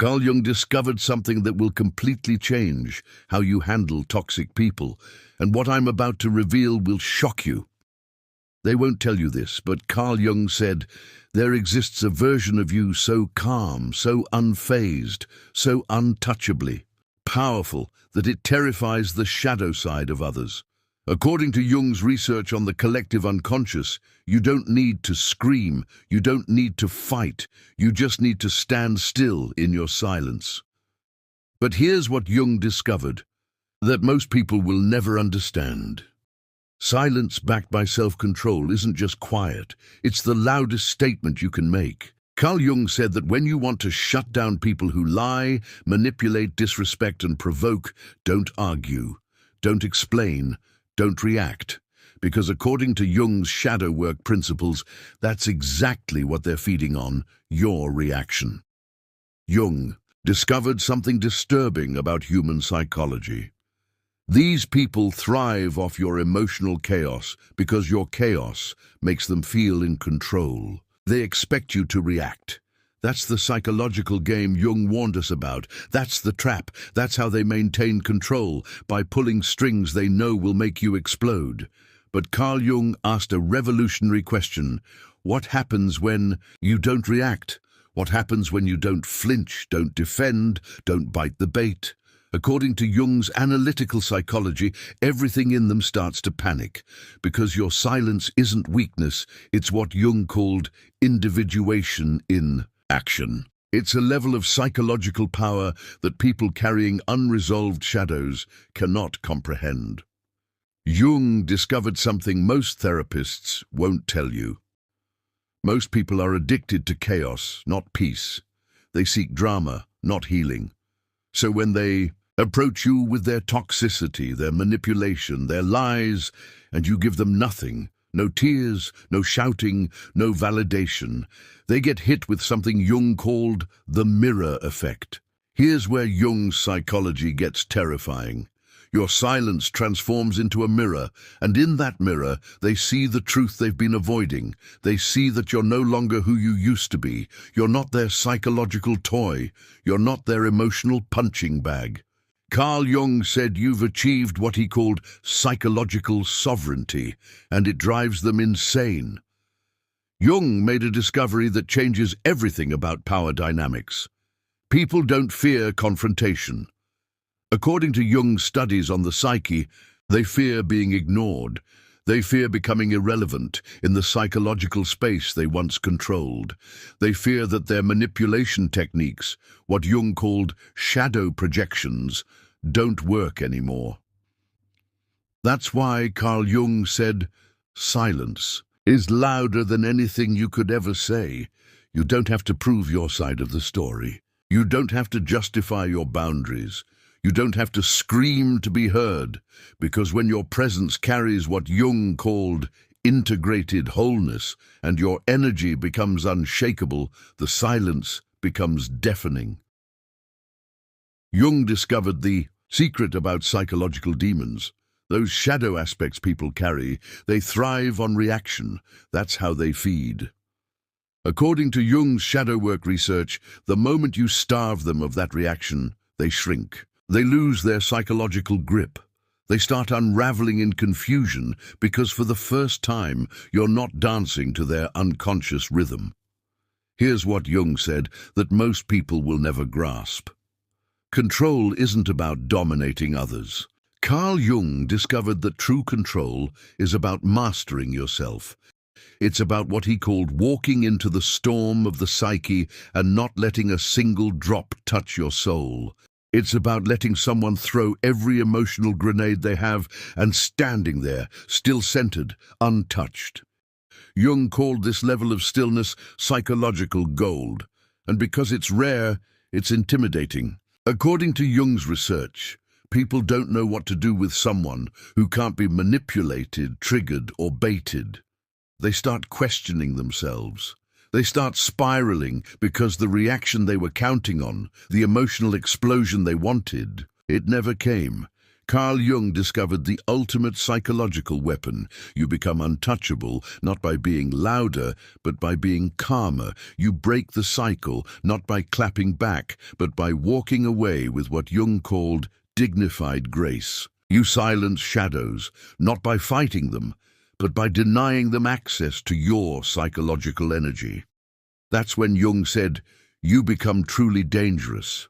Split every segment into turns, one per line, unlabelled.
Carl Jung discovered something that will completely change how you handle toxic people, and what I'm about to reveal will shock you. They won't tell you this, but Carl Jung said, there exists a version of you so calm, so unfazed, so untouchably powerful that it terrifies the shadow side of others. According to Jung's research on the collective unconscious, you don't need to scream, you don't need to fight, you just need to stand still in your silence. But here's what Jung discovered, that most people will never understand. Silence backed by self-control isn't just quiet, it's the loudest statement you can make. Carl Jung said that when you want to shut down people who lie, manipulate, disrespect, and provoke, don't argue, don't explain, don't react. Because according to Jung's shadow work principles, that's exactly what they're feeding on, your reaction. Jung discovered something disturbing about human psychology. These people thrive off your emotional chaos because your chaos makes them feel in control. They expect you to react. That's the psychological game Jung warned us about. That's the trap. That's how they maintain control, by pulling strings they know will make you explode. But Carl Jung asked a revolutionary question. What happens when you don't react? What happens when you don't flinch, don't defend, don't bite the bait? According to Jung's analytical psychology, everything in them starts to panic, because your silence isn't weakness, it's what Jung called individuation in action. It's a level of psychological power that people carrying unresolved shadows cannot comprehend. Jung discovered something most therapists won't tell you. Most people are addicted to chaos, not peace. They seek drama, not healing. So when they approach you with their toxicity, their manipulation, their lies, and you give them nothing, no tears, no shouting, no validation, they get hit with something Jung called the mirror effect. Here's where Jung's psychology gets terrifying. Your silence transforms into a mirror, and in that mirror, they see the truth they've been avoiding. They see that you're no longer who you used to be. You're not their psychological toy. You're not their emotional punching bag. Carl Jung said you've achieved what he called psychological sovereignty, and it drives them insane. Jung made a discovery that changes everything about power dynamics. People don't fear confrontation. According to Jung's studies on the psyche, they fear being ignored. They fear becoming irrelevant in the psychological space they once controlled. They fear that their manipulation techniques, what Jung called shadow projections, don't work anymore. That's why Carl Jung said, silence is louder than anything you could ever say. You don't have to prove your side of the story. You don't have to justify your boundaries. You don't have to scream to be heard, because when your presence carries what Jung called integrated wholeness and your energy becomes unshakable, the silence becomes deafening. Jung discovered the secret about psychological demons. Those shadow aspects people carry, they thrive on reaction. That's how they feed. According to Jung's shadow work research, the moment you starve them of that reaction, they shrink. They lose their psychological grip. They start unraveling in confusion because for the first time you're not dancing to their unconscious rhythm. Here's what Jung said that most people will never grasp. Control isn't about dominating others. Carl Jung discovered that true control is about mastering yourself. It's about what he called walking into the storm of the psyche and not letting a single drop touch your soul. It's about letting someone throw every emotional grenade they have and standing there, still centered, untouched. Jung called this level of stillness psychological gold, and because it's rare, it's intimidating. According to Jung's research, people don't know what to do with someone who can't be manipulated, triggered, or baited. They start questioning themselves. They start spiraling because the reaction they were counting on, the emotional explosion they wanted, it never came. Carl Jung discovered the ultimate psychological weapon. You become untouchable, not by being louder, but by being calmer. You break the cycle, not by clapping back, but by walking away with what Jung called dignified grace. You silence shadows, not by fighting them, but by denying them access to your psychological energy. That's when Jung said, you become truly dangerous.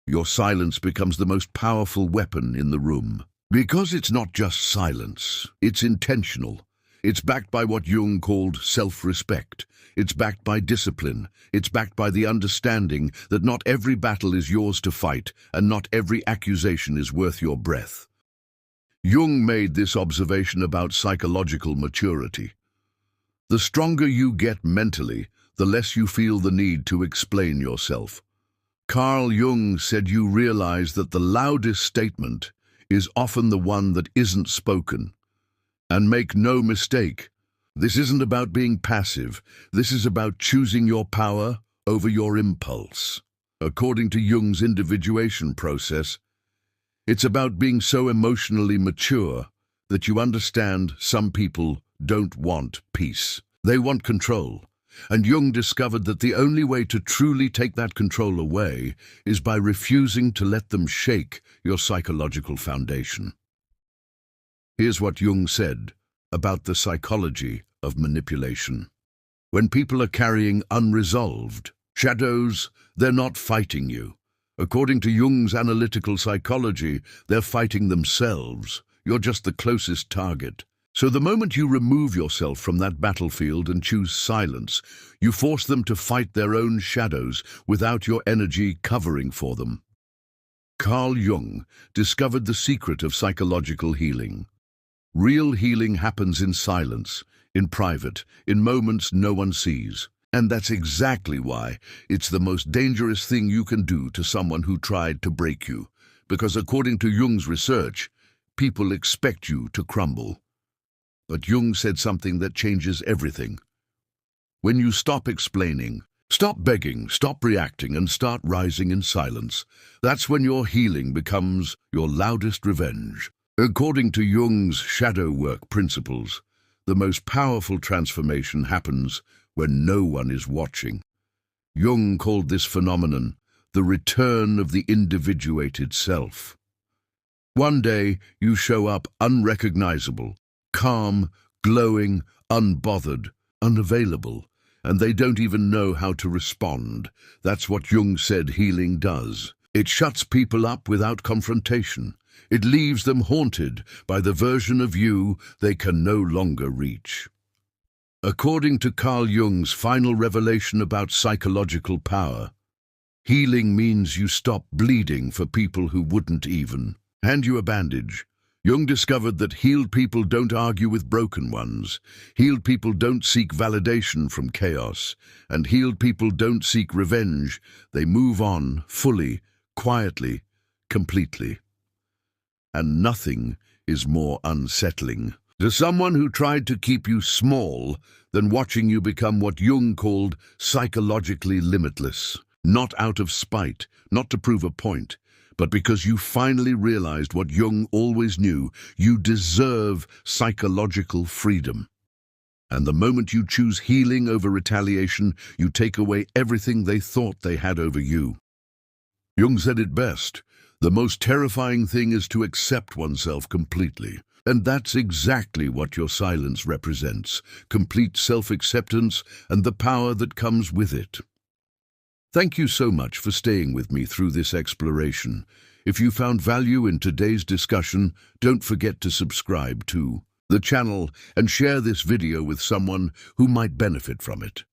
Your silence becomes the most powerful weapon in the room. Because it's not just silence, it's intentional. It's backed by what Jung called self-respect. It's backed by discipline. It's backed by the understanding that not every battle is yours to fight, and not every accusation is worth your breath. Jung made this observation about psychological maturity. The stronger you get mentally, the less you feel the need to explain yourself. Carl Jung said you realize that the loudest statement is often the one that isn't spoken. And make no mistake, this isn't about being passive. This is about choosing your power over your impulse. According to Jung's individuation process, it's about being so emotionally mature that you understand some people don't want peace. They want control. And Jung discovered that the only way to truly take that control away is by refusing to let them shake your psychological foundation. Here's what Jung said about the psychology of manipulation. When people are carrying unresolved shadows, they're not fighting you. According to Jung's analytical psychology, they're fighting themselves. You're just the closest target. So the moment you remove yourself from that battlefield and choose silence, you force them to fight their own shadows without your energy covering for them. Carl Jung discovered the secret of psychological healing. Real healing happens in silence, in private, in moments no one sees. And that's exactly why it's the most dangerous thing you can do to someone who tried to break you. Because according to Jung's research, people expect you to crumble. But Jung said something that changes everything. When you stop explaining, stop begging, stop reacting, and start rising in silence, that's when your healing becomes your loudest revenge. According to Jung's shadow work principles, the most powerful transformation happens when no one is watching. Jung called this phenomenon the return of the individuated self. One day, you show up unrecognizable, calm, glowing, unbothered, unavailable, and they don't even know how to respond. That's what Jung said healing does. It shuts people up without confrontation. It leaves them haunted by the version of you they can no longer reach. According to Carl Jung's final revelation about psychological power, healing means you stop bleeding for people who wouldn't even hand you a bandage. Jung discovered that healed people don't argue with broken ones. Healed people don't seek validation from chaos. And healed people don't seek revenge. They move on fully, quietly, completely. And nothing is more unsettling to someone who tried to keep you small than watching you become what Jung called psychologically limitless. Not out of spite, not to prove a point, but because you finally realized what Jung always knew: you deserve psychological freedom. And the moment you choose healing over retaliation, you take away everything they thought they had over you. Jung said it best: the most terrifying thing is to accept oneself completely. And that's exactly what your silence represents: complete self-acceptance and the power that comes with it. Thank you so much for staying with me through this exploration. If you found value in today's discussion, don't forget to subscribe to the channel and share this video with someone who might benefit from it.